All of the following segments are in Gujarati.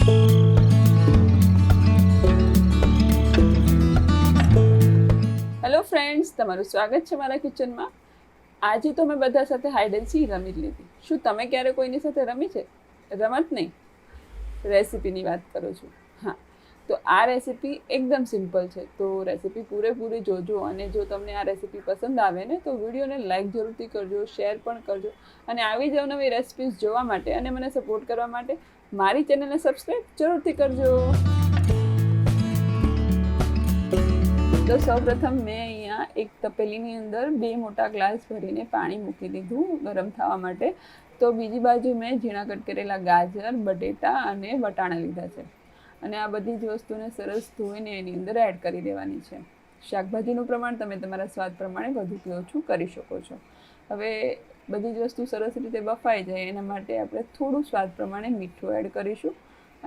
હેલો ફ્રેન્ડ્સ, તમારું સ્વાગત છે મારા કિચનમાં. આજે તો મેં બધા સાથે હાઇડ એન્ડ સી રમી જ લીધી. શું તમે ક્યારે કોઈની સાથે રમી છે? રમત નહીં, રેસીપીની વાત કરું છું. હા, તો આ રેસીપી એકદમ સિમ્પલ છે, તો રેસીપી પૂરેપૂરી જોજો. અને જો તમને આ રેસીપી પસંદ આવે ને તો વિડીયોને લાઈક જરૂરથી કરજો, શેર પણ કરજો. અને આવી જ નવી રેસીપીઝ જોવા માટે અને મને સપોર્ટ કરવા માટે મારી ચેનલને સબસ્ક્રાઈબ જરૂરથી કરજો. તો સૌપ્રથમ મેં અહીંયા એક તપેલીની અંદર 2 મોટા ગ્લાસ ભરીને પાણી મૂકી દીધું ગરમ થવા માટે. તો બીજી બાજુ મેં ઝીણા કટ કરેલા ગાજર, બટેટા અને વટાણા લીધા છે. અને આ બધી જ વસ્તુને સરસ ધોઈને એની અંદર એડ કરી દેવાની છે. શાકભાજીનું પ્રમાણ તમે તમારા સ્વાદ પ્રમાણે વધુ કે ઓછું કરી શકો છો. હવે બધી જ વસ્તુ સરસ રીતે બફાઈ જાય એના માટે આપણે થોડું સ્વાદ પ્રમાણે મીઠું એડ કરીશું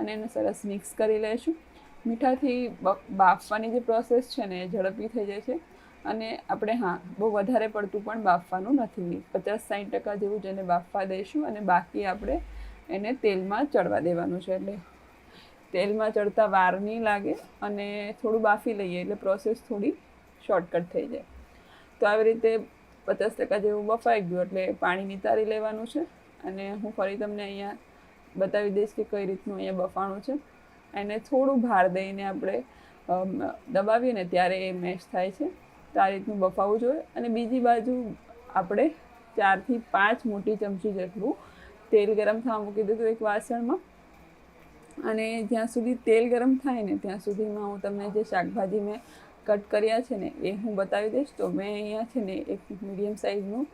અને એને સરસ મિક્સ કરી લઈશું. મીઠાથી બાફવાની જે પ્રોસેસ છે ને એ ઝડપી થઈ જાય છે. અને આપણે બહુ વધારે પડતું પણ બાફવાનું નથી, 50-60% જેવું જ એને બાફવા દઈશું. અને બાકી આપણે એને તેલમાં ચડવા દેવાનું છે, એટલે તેલમાં ચડતા વાર નહીં લાગે અને થોડું બાફી લઈએ એટલે પ્રોસેસ થોડી શોર્ટકટ થઈ જાય. તો આવી રીતે 50% જેવું બફાઈ ગયું એટલે પાણી નિતારી લેવાનું છે. અને હું ફરી તમને અહીંયા બતાવી દઈશ કે કઈ રીતનું અહીંયા બફાણું છે. એને થોડું ભાર દઈને આપણે દબાવીએ ને ત્યારે એ મેશ થાય છે. તો આ રીતનું બફાવવું જોઈએ. અને બીજી બાજુ આપણે 4 થી 5 મોટી ચમચી જેટલું તેલ ગરમ થવા મૂકી દીધું એક વાસણમાં. અને જ્યાં સુધી તેલ ગરમ થાય ને ત્યાં સુધીમાં હું તમને જે શાકભાજી મેં કટ કર્યા છે ને એ હું બતાવી દઈશ. તો મેં અહીંયા છે ને એક મીડિયમ સાઇઝનું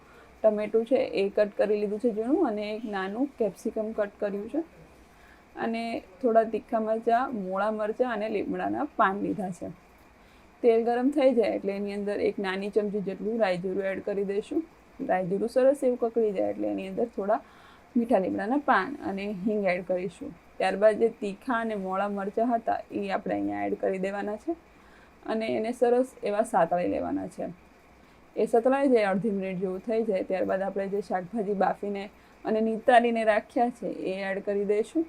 ટમેટું છે એ કટ કરી લીધું છે ઝીણું, અને એક નાનું કેપ્સિકમ કટ કર્યું છે, અને થોડા તીખા મરચાં, મોળા મરચાં અને લીમડાના પાન લીધા છે. તેલ ગરમ થઈ જાય એટલે એની અંદર એક નાની ચમચી જેટલું રાઈજીરું એડ કરી દઈશું. રાઈજીરું સરસ એવું કકળી જાય એટલે એની અંદર થોડા મીઠા લીમડાના પાન અને હિંગ એડ કરીશું. ત્યારબાદ જે તીખા અને મોળા મરચાં હતા એ આપણે અહીંયા એડ કરી દેવાના છે અને એને સરસ એવા સાતળી લેવાના છે. એ સતળાઈ જાય, અડધી મિનિટ જેવું થઈ જાય ત્યારબાદ આપણે જે શાકભાજી બાફીને અને નિતારીને રાખ્યા છે એ એડ કરી દઈશું.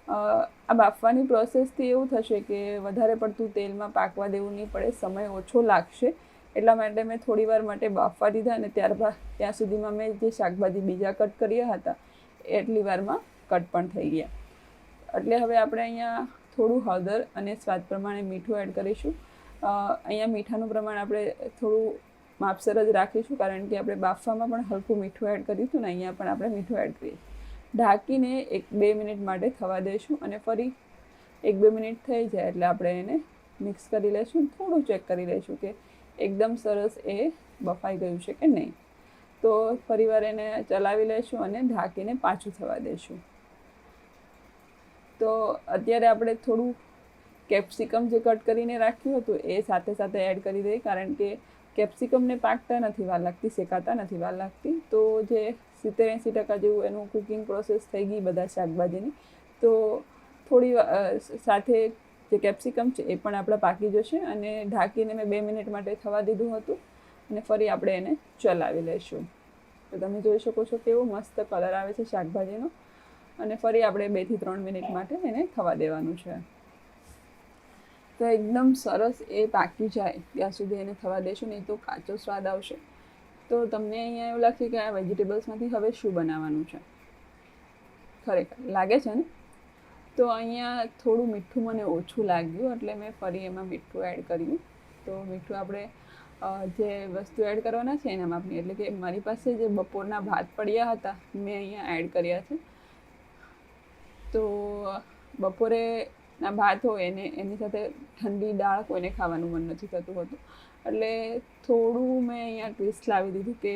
આ બાફવાની પ્રોસેસથી એવું થશે કે વધારે પડતું તેલમાં પાકવા દેવું નહીં પડે, સમય ઓછો લાગશે. એટલા માટે મેં થોડી વાર માટે બાફવા દીધા અને ત્યારબાદ ત્યાં સુધીમાં મેં જે શાકભાજી બીજા કટ કર્યા હતા એટલી વારમાં કટ પણ થઈ ગયા. એટલે હવે આપણે અહીંયા થોડું હળદર અને સ્વાદ પ્રમાણે મીઠું એડ કરીશું. અહીંયા મીઠાનું પ્રમાણ આપણે થોડું માપસર જ રાખીશું, કારણ કે આપણે બાફવામાં પણ હલકું મીઠું એડ કર્યું હતું ને અહીંયા પણ આપણે મીઠું એડ કરીએ. ઢાંકીને 1-2 મિનિટ માટે થવા દઈશું અને ફરી 1-2 મિનિટ થઈ જાય એટલે આપણે એને મિક્સ કરી લઈશું. થોડું ચેક કરી લઈશું કે એકદમ સરસ એ બફાઈ ગયું છે કે નહીં. તો ફરીવાર એને ચલાવી લઈશું અને ઢાંકીને પાછું થવા દઈશું. તો અત્યારે આપણે થોડું કેપ્સિકમ જે કટ કરીને રાખ્યું હતું એ સાથે સાથે એડ કરી દઈએ, કારણ કે કેપ્સિકમને પાકતા નથી વાર લાગતી, શેકાતા નથી વાર લાગતી. તો જે 70-80% જેવું એનું કુકિંગ પ્રોસેસ થઈ ગઈ બધા શાકભાજીની. તો થોડી સાથે જે કેપ્સિકમ છે એ પણ આપણા પાકી જશે. અને ઢાંકીને મેં 2 મિનિટ માટે થવા દીધું હતું અને ફરી આપણે એને ચલાવી લઈશું. તો તમે જોઈ શકો છો કેવો મસ્ત કલર આવે છે શાકભાજીનો. અને ફરી આપણે 2 થી 3 મિનિટ માટે એને થવા દેવાનું છે. તો એકદમ સરસ એ પાકી જાય ત્યાં સુધી એને થવા દેશું, નહીં તો કાચો સ્વાદ આવશે. તો તમને અહીંયા એવું લાગશે કે આ વેજીટેબલ્સમાંથી હવે શું બનાવવાનું છે, ખરેખર લાગે છે ને. તો અહીંયા થોડું મીઠું મને ઓછું લાગ્યું એટલે મેં ફરી એમાં મીઠું એડ કર્યું. તો મીઠું આપણે જે વસ્તુ એડ કરવાના છે એના માપની, એટલે કે મારી પાસે જે બપોરના ભાત પડ્યા હતા મેં અહીંયા એડ કર્યા છે. તો બપોરેના ભાત હોય એની સાથે ઠંડી દાળ કોઈને ખાવાનું મન નથી થતું હતું, એટલે થોડું મેં અહીંયા ટ્વિસ્ટ લાવી દીધું કે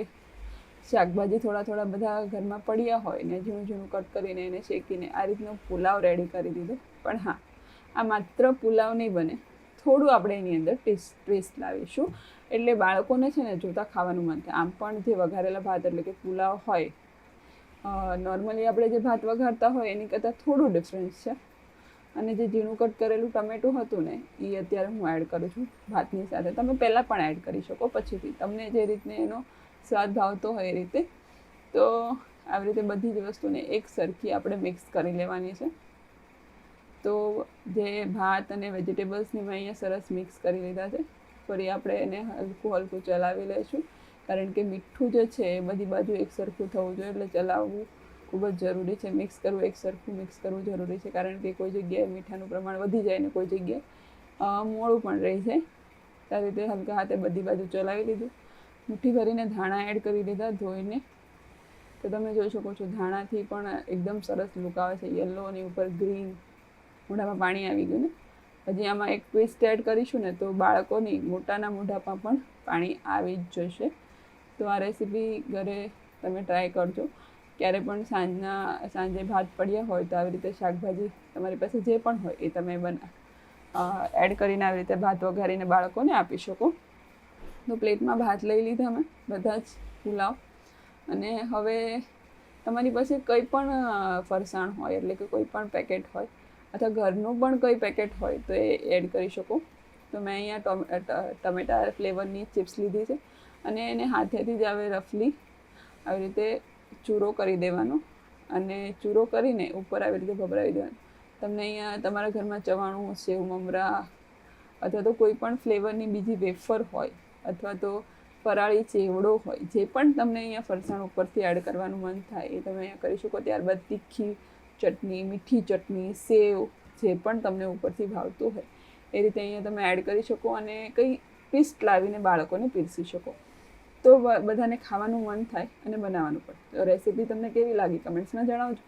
શાકભાજી થોડા બધા ઘરમાં પડ્યા હોય ને ઝીણું કટ કરીને એને શેકીને આ રીતનો પુલાવ રેડી કરી દીધો. પણ આ માત્ર પુલાવ નહીં બને, થોડું આપણે એની અંદર ટ્વિસ્ટ લાવીશું એટલે બાળકોને છે ને જોતાં ખાવાનું મન થાય. આમ પણ જે વઘારેલા ભાત એટલે કે પુલાવ હોય, નોર્મલી આપણે જે ભાત વઘારતા હોય એની કરતાં થોડું ડિફરન્સ છે. અને જે ઝીણું કટ કરેલું ટમેટું હતું ને એ અત્યારે હું એડ કરું છું ભાતની સાથે. તમે પહેલાં પણ એડ કરી શકો, પછીથી તમને જે રીતને એનો સ્વાદ ભાવતો હોય એ રીતે. તો આવી રીતે બધી જ વસ્તુને એક સરખી આપણે મિક્સ કરી લેવાની છે. તો જે ભાત અને વેજીટેબલ્સને મેં અહીંયા સરસ મિક્સ કરી લીધા છે. ફરી આપણે એને હલકું હલકું ચલાવી લઈશું, કારણ કે મીઠું જે છે એ બધી બાજુ એક સરખું થવું જોઈએ, એટલે ચલાવવું ખૂબ જ જરૂરી છે. મિક્સ કરવું, એક સરખું મિક્સ કરવું જરૂરી છે, કારણ કે કોઈ જગ્યાએ મીઠાનું પ્રમાણ વધી જાય ને કોઈ જગ્યાએ મોળું પણ રહી જાય. આ રીતે હલકા હાથે બધી બાજુ ચલાવી લીધું. મુઠ્ઠી ભરીને ધાણા એડ કરી દીધા ધોઈને. તો તમે જોઈ શકો છો ધાણાથી પણ એકદમ સરસ લુક આવે છે, યલો અને ઉપર ગ્રીન. મોઢામાં પાણી આવી ગયું ને. હજી આમાં એક ટ્વિસ્ટ એડ કરીશું ને તો બાળકોની મોટાના મોઢામાં પણ પાણી આવી જ જશે. તો આ રેસીપી ઘરે તમે ટ્રાય કરજો. ક્યારે પણ સાંજે ભાત પડ્યા હોય તો આવી રીતે શાકભાજી તમારી પાસે જે પણ હોય એ તમે એડ કરીને આવી રીતે ભાત વઘારીને બાળકોને આપી શકો. તો પ્લેટમાં ભાત લઈ લીધા અમે બધા જ પુલાવ. અને હવે તમારી પાસે કંઈ પણ ફરસાણ હોય, એટલે કે કોઈ પણ પેકેટ હોય અથવા ઘરનું પણ કંઈ પેકેટ હોય તો એ એડ કરી શકો. તો મેં અહીંયા ટમેટા ફ્લેવરની ચિપ્સ લીધી છે અને એને હાથેથી જ આવે રફલી આવી રીતે ચૂરો કરી દેવાનો અને ચૂરો કરીને ઉપર આવી રીતે ભભરાવી દેવાનો. તમને અહીંયા તમારા ઘરમાં ચવાણું, સેવ મમરા અથવા તો કોઈ પણ ફ્લેવરની બીજી વેફર હોય અથવા તો ફરાળી ચેવડો હોય, જે પણ તમને અહીંયા ફરસાણ ઉપરથી એડ કરવાનું મન થાય એ તમે અહીંયા કરી શકો. ત્યારબાદ તીખી ચટણી, મીઠી ચટણી, સેવ, જે પણ તમને ઉપરથી ભાવતું હોય એ રીતે અહીંયા તમે એડ કરી શકો અને કંઈ ટ્વિસ્ટ લાવીને બાળકોને પીરસી શકો. તો બધાને ખાવાનું મન થાય અને બનાવવાનું પણ. તો રેસીપી તમને કેવી લાગી કમેન્ટ્સમાં જણાવજો.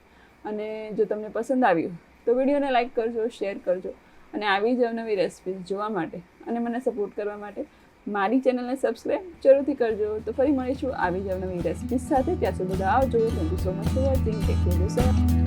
અને જો તમને પસંદ આવ્યું તો વિડીયોને લાઇક કરજો, શેર કરજો. અને આવી જ નવી રેસીપીઝ જોવા માટે અને મને સપોર્ટ કરવા માટે મારી ચેનલને સબસ્ક્રાઈબ જરૂરથી કરજો. તો ફરી મળીશું આવી જ નવી રેસીપીઝ સાથે. ત્યાં સુધી બધા આવજો. Thank you so much for watching. Take care.